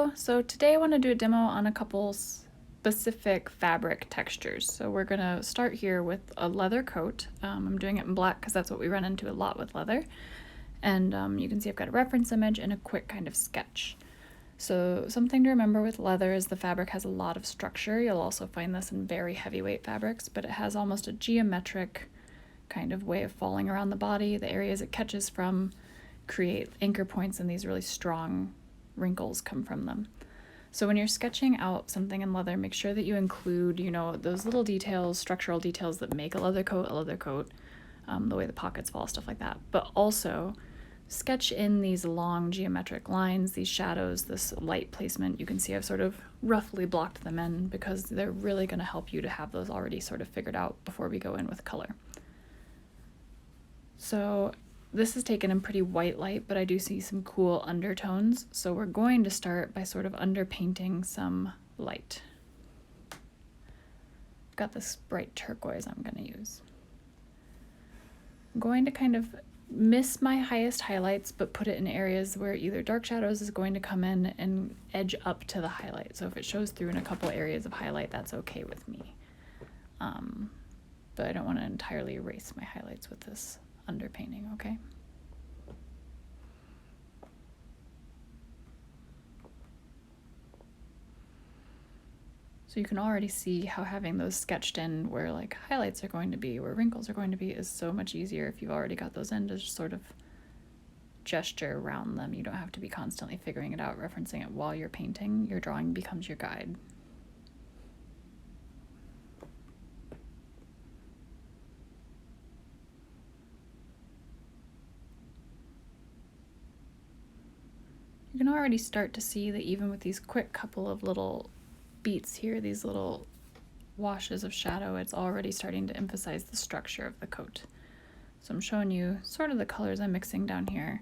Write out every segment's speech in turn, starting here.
Hello! So today I want to do a demo on a couple specific fabric textures. So we're going to start here with a leather coat. I'm doing it in black because that's what we run into a lot with leather. And you can see I've got a reference image and a quick kind of sketch. So something to remember with leather is the fabric has a lot of structure. You'll also find this in very heavyweight fabrics, but it has almost a geometric kind of way of falling around the body. The areas it catches from create anchor points, and these really strong wrinkles come from them. So when you're sketching out something in leather, make sure that you include, those little details, structural details that make a leather coat, the way the pockets fall, stuff like that. But also sketch in these long geometric lines, these shadows, this light placement. You can see I've sort of roughly blocked them in because they're really going to help you to have those already sort of figured out before we go in with color. So this is taken in pretty white light, but I do see some cool undertones. So we're going to start by sort of underpainting some light. I've got this bright turquoise I'm going to use. I'm going to kind of miss my highest highlights, but put it in areas where either dark shadows is going to come in and edge up to the highlight. So if it shows through in a couple areas of highlight, that's okay with me. But I don't want to entirely erase my highlights with this underpainting, okay? So you can already see how having those sketched in where like highlights are going to be, where wrinkles are going to be, is so much easier if you've already got those in to just sort of gesture around them. You don't have to be constantly figuring it out, referencing it while you're painting. Your drawing becomes your guide. You can already start to see that even with these quick couple of little beats here, these little washes of shadow, it's already starting to emphasize the structure of the coat. So I'm showing you sort of the colors I'm mixing down here.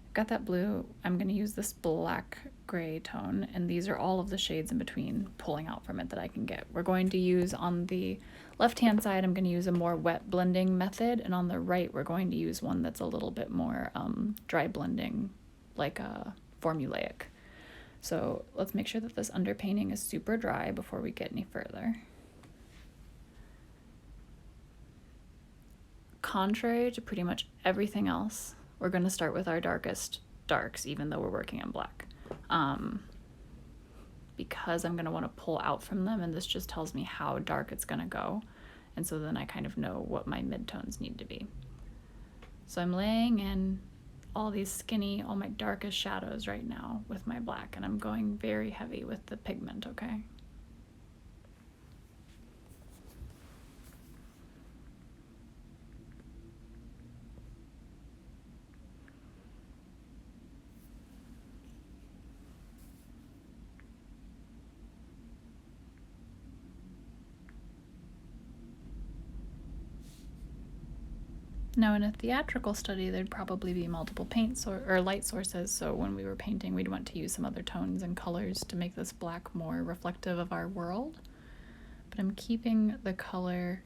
I've got that blue. I'm going to use this black gray tone, and these are all of the shades in between pulling out from it that I can get. We're going to use on the left hand side, I'm going to use a more wet blending method, and on the right we're going to use one that's a little bit more dry blending, like a formulaic. So let's make sure that this underpainting is super dry before we get any further. Contrary to pretty much everything else, we're going to start with our darkest darks, even though we're working in black. Because I'm going to want to pull out from them, and this just tells me how dark it's going to go. And so then I kind of know what my midtones need to be. So I'm laying in all these skinny, all my darkest shadows right now with my black, and I'm going very heavy with the pigment, okay? Now in a theatrical study, there'd probably be multiple paints or light sources, so when we were painting, we'd want to use some other tones and colors to make this black more reflective of our world. But I'm keeping the color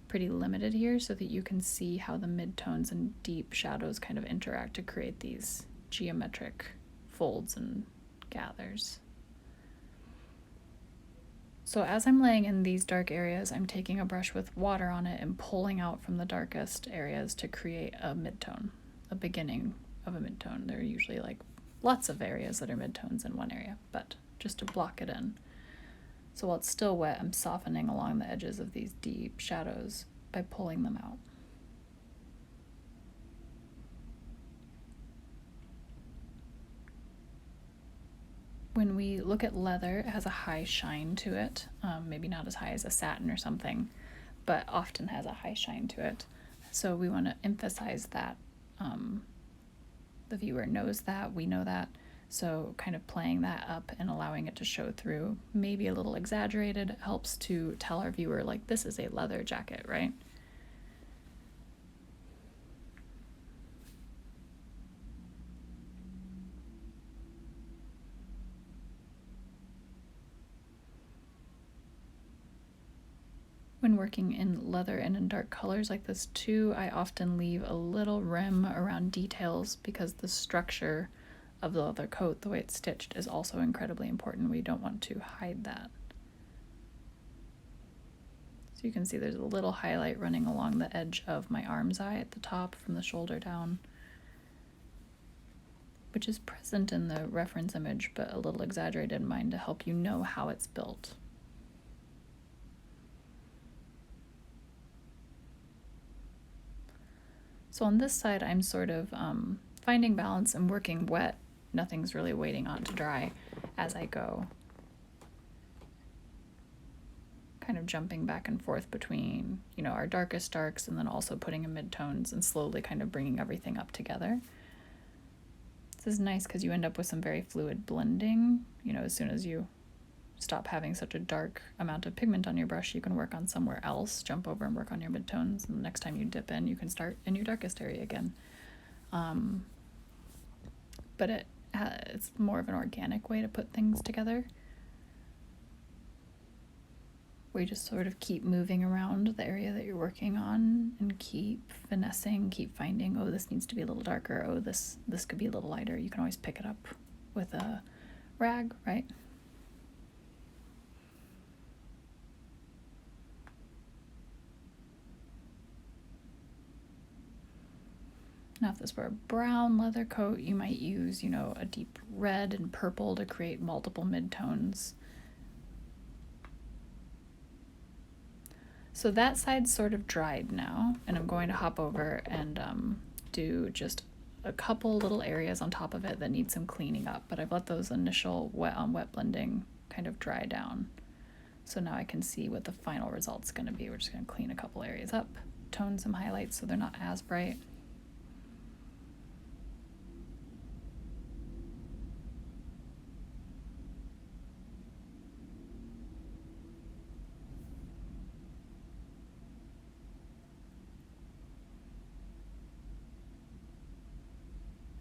pretty limited here so that you can see how the midtones and deep shadows kind of interact to create these geometric folds and gathers. So as I'm laying in these dark areas, I'm taking a brush with water on it and pulling out from the darkest areas to create a midtone, a beginning of a midtone. There are usually like lots of areas that are midtones in one area, but just to block it in. So while it's still wet, I'm softening along the edges of these deep shadows by pulling them out. When we look at leather, it has a high shine to it, maybe not as high as a satin or something, but often has a high shine to it. So we want to emphasize that. The viewer knows that, we know that, so kind of playing that up and allowing it to show through, maybe a little exaggerated, helps to tell our viewer, like, this is a leather jacket, right? When working in leather and in dark colors like this too, I often leave a little rim around details because the structure of the leather coat, the way it's stitched, is also incredibly important. We don't want to hide that. So you can see there's a little highlight running along the edge of my arm's eye at the top from the shoulder down, which is present in the reference image, but a little exaggerated in mine to help you know how it's built. So on this side, I'm sort of finding balance and working wet. Nothing's really waiting on to dry as I go. Kind of jumping back and forth between, you know, our darkest darks and then also putting in midtones and slowly kind of bringing everything up together. This is nice because you end up with some very fluid blending. You know, as soon as you stop having such a dark amount of pigment on your brush, you can work on somewhere else, jump over and work on your midtones, and the next time you dip in, you can start in your darkest area again. But it's more of an organic way to put things together, where you just sort of keep moving around the area that you're working on and keep finessing, keep finding, oh, this needs to be a little darker, oh, this could be a little lighter. You can always pick it up with a rag, right? Now, if this were a brown leather coat, you might use, you know, a deep red and purple to create multiple midtones. So that side's sort of dried now, and I'm going to hop over and do just a couple little areas on top of it that need some cleaning up, but I've let those initial wet on wet blending kind of dry down. So now I can see what the final result's going to be. We're just going to clean a couple areas up, tone some highlights so they're not as bright.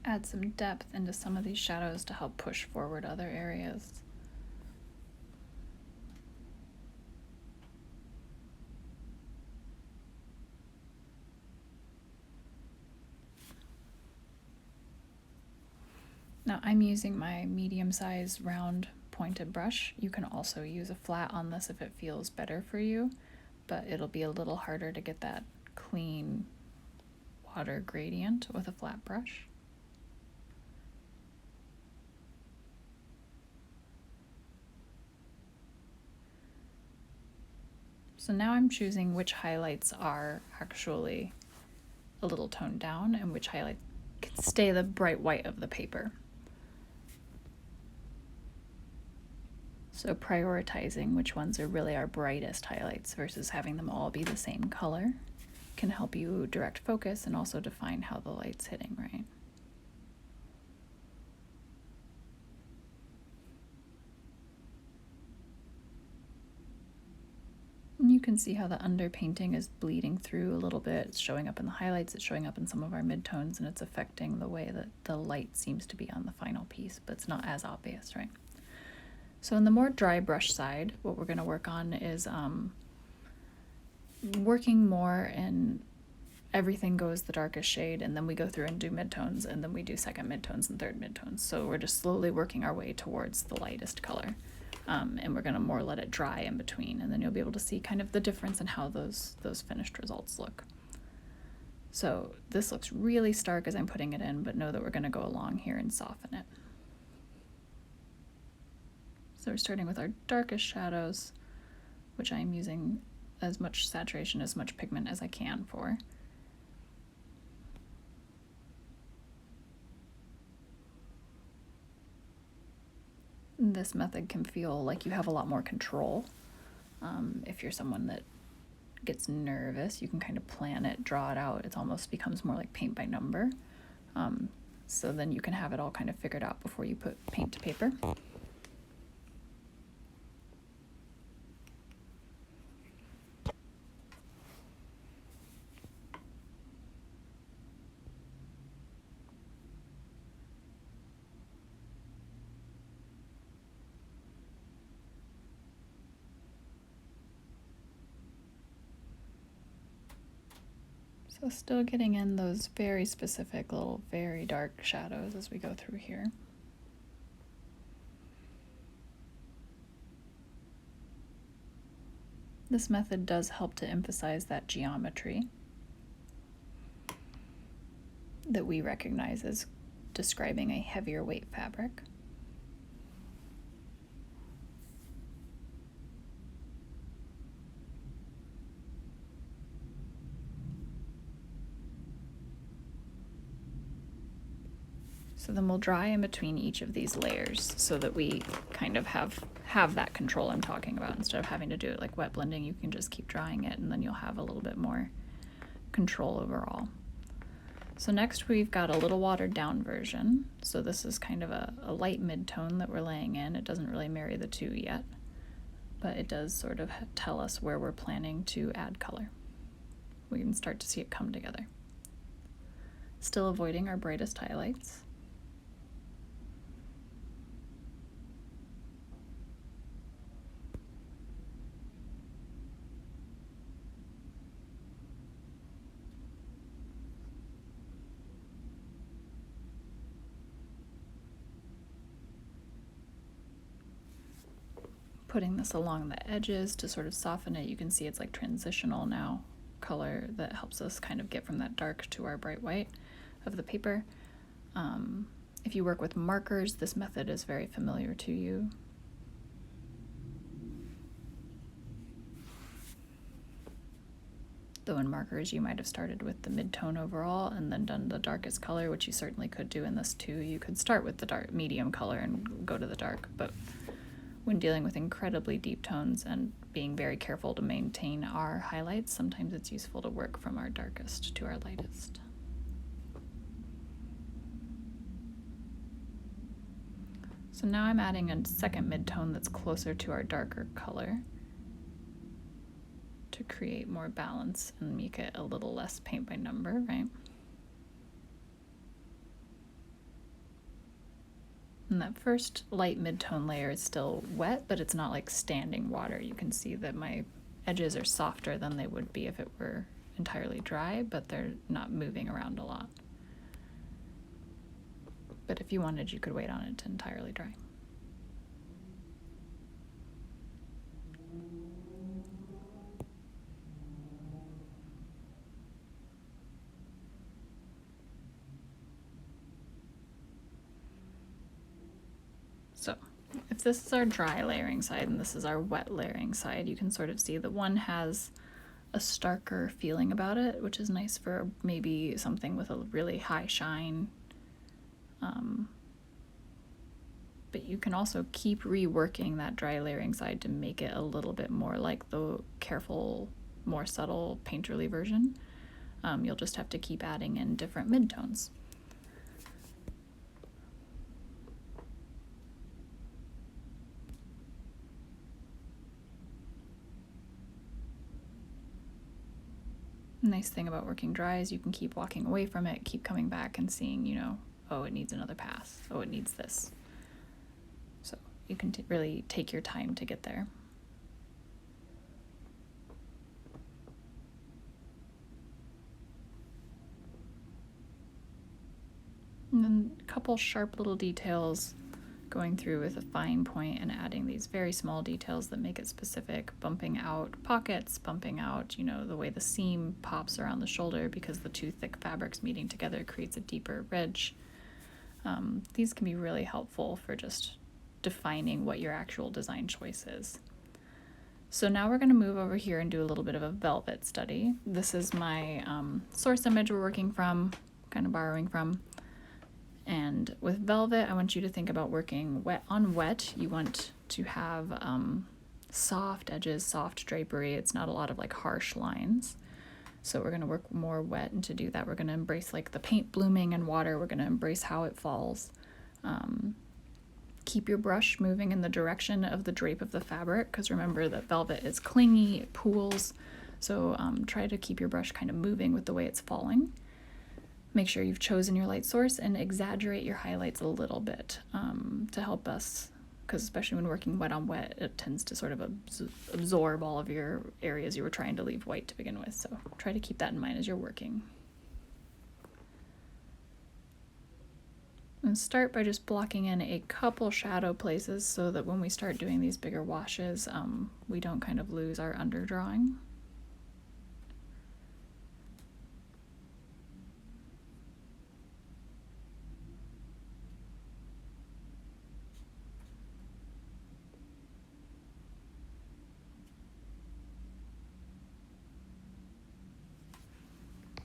Add some depth into some of these shadows to help push forward other areas. Now I'm using my medium-sized round pointed brush. You can also use a flat on this if it feels better for you, but it'll be a little harder to get that clean water gradient with a flat brush. So now I'm choosing which highlights are actually a little toned down and which highlights can stay the bright white of the paper. So prioritizing which ones are really our brightest highlights versus having them all be the same color can help you direct focus and also define how the light's hitting, right? And you can see how the underpainting is bleeding through a little bit. It's showing up in the highlights, it's showing up in some of our midtones, and it's affecting the way that the light seems to be on the final piece, but it's not as obvious, right? So in the more dry brush side, what we're going to work on is working more in everything goes the darkest shade, and then we go through and do midtones, and then we do second midtones and third midtones. So we're just slowly working our way towards the lightest color. And we're going to more let it dry in between, and then you'll be able to see kind of the difference in how those finished results look. So this looks really stark as I'm putting it in, but know that we're going to go along here and soften it. So we're starting with our darkest shadows, which I'm using as much saturation, as much pigment as I can for. This method can feel like you have a lot more control. If you're someone that gets nervous, you can kind of plan it, draw it out. It almost becomes more like paint by number. So then you can have it all kind of figured out before you put paint to paper. So still getting in those very specific little, very dark shadows as we go through here. This method does help to emphasize that geometry that we recognize as describing a heavier weight fabric. So then we'll dry in between each of these layers so that we kind of have that control I'm talking about. Instead of having to do it like wet blending, you can just keep drying it and then you'll have a little bit more control overall. So next we've got a little watered down version. So this is kind of a light mid-tone that we're laying in. It doesn't really marry the two yet, but it does sort of tell us where we're planning to add color. We can start to see it come together. Still avoiding our brightest highlights. Putting this along the edges to sort of soften it. You can see it's like transitional now color that helps us kind of get from that dark to our bright white of the paper. If you work with markers, this method is very familiar to you. Though in markers you might have started with the mid-tone overall and then done the darkest color, which you certainly could do in this too. You could start with the dark medium color and go to the dark, but when dealing with incredibly deep tones and being very careful to maintain our highlights, sometimes it's useful to work from our darkest to our lightest. So now I'm adding a second mid-tone that's closer to our darker color to create more balance and make it a little less paint by number, right? And that first light mid-tone layer is still wet, but it's not like standing water. You can see that my edges are softer than they would be if it were entirely dry, but they're not moving around a lot. But if you wanted, you could wait on it to entirely dry. So if this is our dry layering side and this is our wet layering side, you can sort of see that one has a starker feeling about it, which is nice for maybe something with a really high shine. But you can also keep reworking that dry layering side to make it a little bit more like the careful, more subtle painterly version. You'll just have to keep adding in different midtones. Nice thing about working dry is you can keep walking away from it, keep coming back and seeing, you know, oh, it needs another pass. Oh, it needs this. So you can really take your time to get there. And then a couple sharp little details, going through with a fine point and adding these very small details that make it specific, bumping out pockets, bumping out, you know, the way the seam pops around the shoulder because the two thick fabrics meeting together creates a deeper ridge. These can be really helpful for just defining what your actual design choice is. So now we're going to move over here and do a little bit of a velvet study. This is my source image we're working from, kind of borrowing from. And with velvet, I want you to think about working wet on wet. You want to have soft edges, soft drapery. It's not a lot of like harsh lines. So we're going to work more wet, and to do that, we're going to embrace like the paint blooming in water. We're going to embrace how it falls. Keep your brush moving in the direction of the drape of the fabric, because remember that velvet is clingy, it pools. So try to keep your brush kind of moving with the way it's falling. Make sure you've chosen your light source and exaggerate your highlights a little bit to help us, because especially when working wet on wet, it tends to sort of absorb all of your areas you were trying to leave white to begin with. So try to keep that in mind as you're working. And start by just blocking in a couple shadow places so that when we start doing these bigger washes, we don't kind of lose our underdrawing.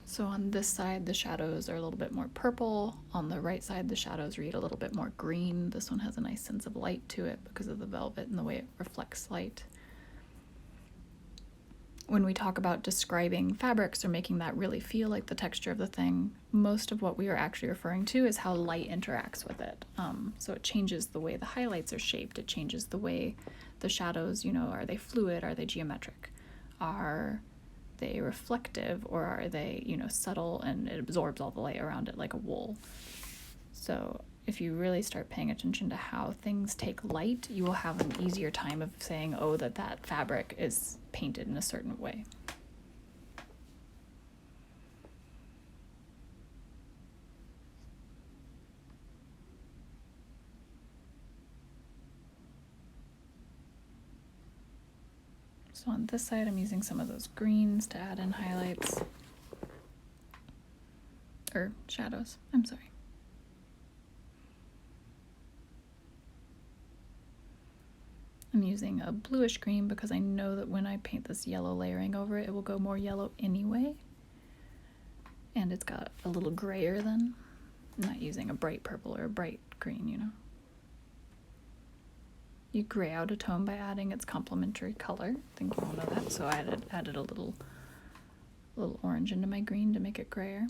So on this side, the shadows are a little bit more purple. On the right side, the shadows read a little bit more green. This one has a nice sense of light to it because of the velvet and the way it reflects light. When we talk about describing fabrics or making that really feel like the texture of the thing, most of what we are actually referring to is how light interacts with it. So it changes the way the highlights are shaped. It changes the way the shadows, are they fluid? Are they geometric? Are they reflective, or are they, subtle and it absorbs all the light around it like a wool? So if you really start paying attention to how things take light, you will have an easier time of saying, oh, that fabric is painted in a certain way. So on this side, I'm using some of those greens to add in highlights. Or shadows, I'm sorry. I'm using a bluish green because I know that when I paint this yellow layering over it, it will go more yellow anyway. And it's got a little grayer then. I'm not using a bright purple or a bright green, You gray out a tone by adding its complementary color. I think you all know that. So I added a little orange into my green to make it grayer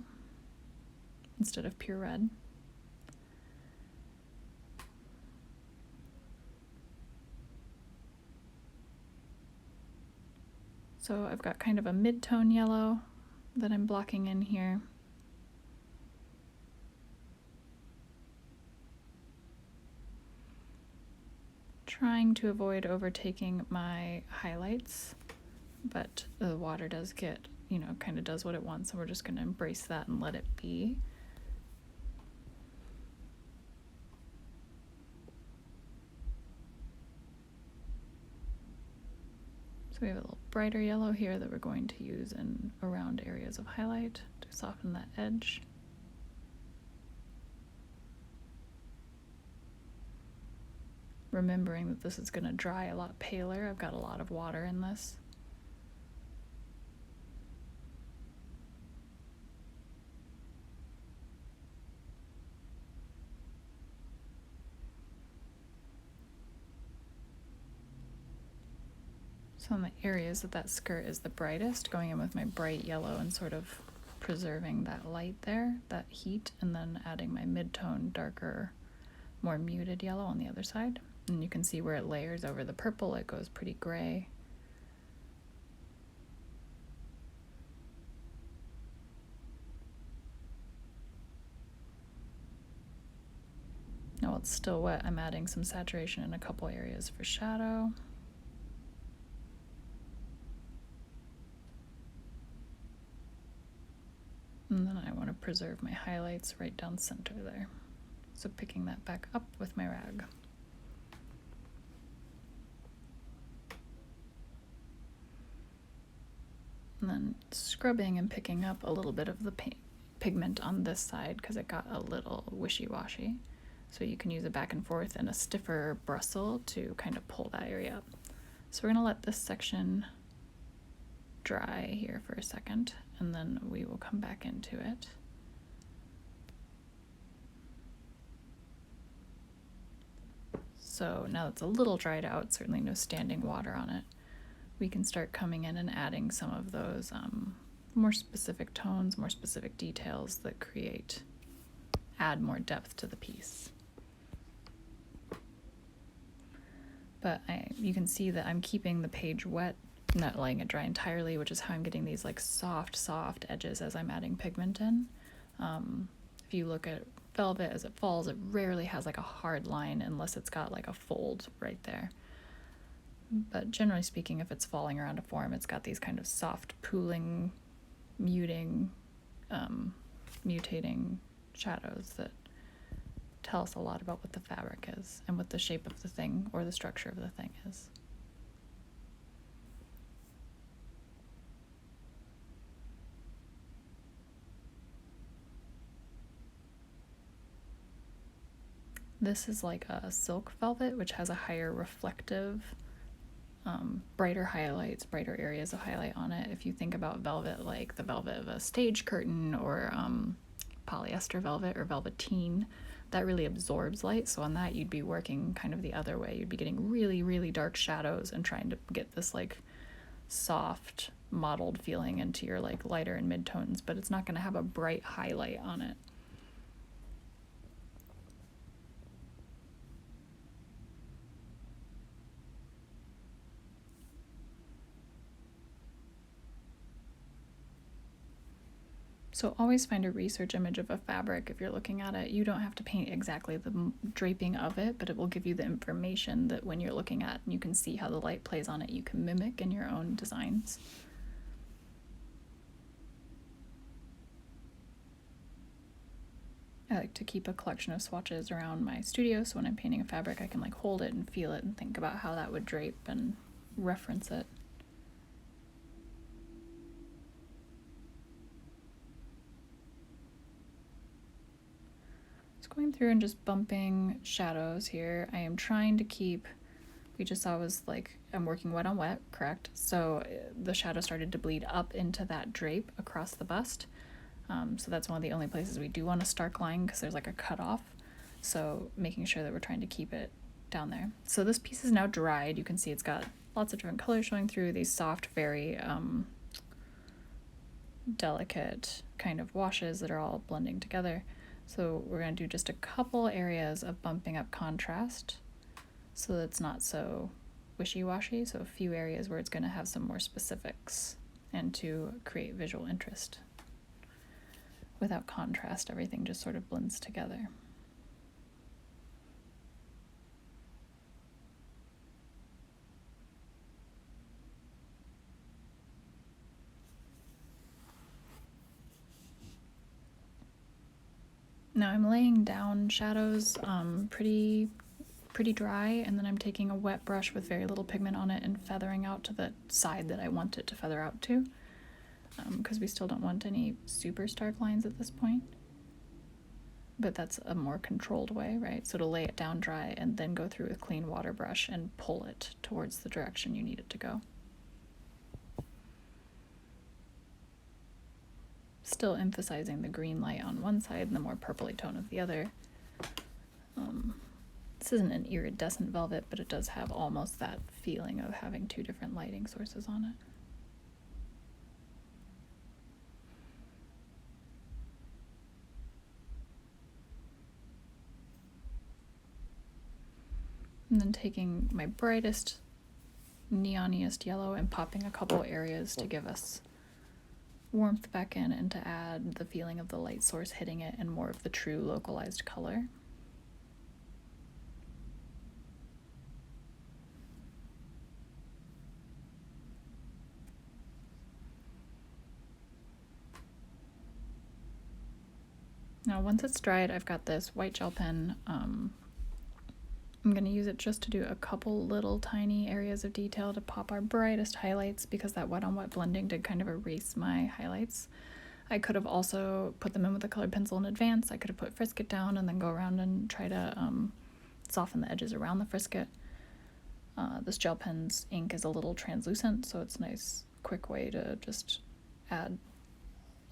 instead of pure red. So I've got kind of a mid-tone yellow that I'm blocking in here. Trying to avoid overtaking my highlights, but the water does get, kind of does what it wants, so we're just going to embrace that and let it be. So we have a little brighter yellow here that we're going to use in around areas of highlight to soften that edge. Remembering that this is going to dry a lot paler. I've got a lot of water in this. So in the areas that skirt is the brightest, going in with my bright yellow and sort of preserving that light there, that heat, and then adding my mid-tone, darker, more muted yellow on the other side. And you can see where it layers over the purple, it goes pretty gray. Now while it's still wet, I'm adding some saturation in a couple areas for shadow. And then I want to preserve my highlights right down center there. So picking that back up with my rag. And then scrubbing and picking up a little bit of the pigment on this side because it got a little wishy-washy. So you can use it back and forth and a stiffer bristle to kind of pull that area up. So we're going to let this section dry here for a second, and then we will come back into it. So now it's a little dried out, certainly no standing water on it, we can start coming in and adding some of those more specific tones, more specific details that add more depth to the piece. But you can see that I'm keeping the page wet, not letting it dry entirely, which is how I'm getting these like soft edges as I'm adding pigment in. If you look at velvet as it falls, it rarely has like a hard line unless it's got like a fold right there. But generally speaking, if it's falling around a form, it's got these kind of soft pooling, mutating shadows that tell us a lot about what the fabric is and what the shape of the thing or the structure of the thing is. This is like a silk velvet, which has a higher reflective, brighter highlights, brighter areas of highlight on it. If you think about velvet like the velvet of a stage curtain or polyester velvet or velveteen, that really absorbs light. So on that, you'd be working kind of the other way. You'd be getting really, really dark shadows and trying to get this like soft, mottled feeling into your like lighter and midtones, but it's not going to have a bright highlight on it. So always find a research image of a fabric if you're looking at it. You don't have to paint exactly the draping of it, but it will give you the information that when you're looking at and you can see how the light plays on it, you can mimic in your own designs. I like to keep a collection of swatches around my studio, so when I'm painting a fabric, I can like hold it and feel it and think about how that would drape and reference it. Going through and just bumping shadows here. I am trying to keep, we just saw was like, I'm working wet on wet, correct? So the shadow started to bleed up into that drape across the bust. So that's one of the only places we do want a stark line because there's like a cutoff. So making sure that we're trying to keep it down there. So this piece is now dried. You can see it's got lots of different colors showing through, these soft, very delicate kind of washes that are all blending together. So we're going to do just a couple areas of bumping up contrast so that it's not so wishy-washy. So a few areas where it's going to have some more specifics and to create visual interest. Without contrast, everything just sort of blends together. Now I'm laying down shadows pretty dry, and then I'm taking a wet brush with very little pigment on it and feathering out to the side that I want it to feather out to, because we still don't want any super stark lines at this point. But that's a more controlled way, right? So to lay it down dry and then go through with clean water brush and pull it towards the direction you need it to go. Still emphasizing the green light on one side and the more purpley tone of the other. This isn't an iridescent velvet, but it does have almost that feeling of having two different lighting sources on it. And then taking my brightest, neoniest yellow and popping a couple areas to give us warmth back in and to add the feeling of the light source hitting it and more of the true localized color. Now once it's dried, I've got this white gel pen. I'm going to use it just to do a couple little tiny areas of detail to pop our brightest highlights, because that wet on wet blending did kind of erase my highlights. I could have also put them in with a colored pencil in advance. I could have put Frisket down and then go around and try to soften the edges around the Frisket. This gel pen's ink is a little translucent, so it's a nice quick way to just add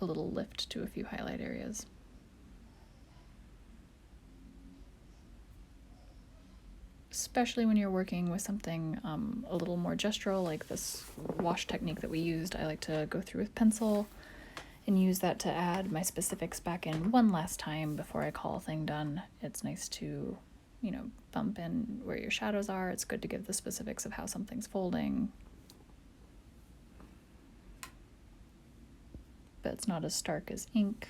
a little lift to a few highlight areas. Especially when you're working with something a little more gestural, like this wash technique that we used, I like to go through with pencil and use that to add my specifics back in one last time before I call a thing done. It's nice to, bump in where your shadows are. It's good to give the specifics of how something's folding. But it's not as stark as ink.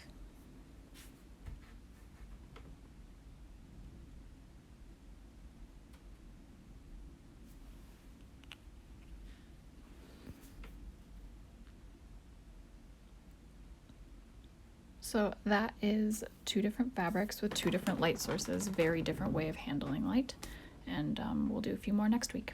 So that is two different fabrics with two different light sources, very different way of handling light. And we'll do a few more next week.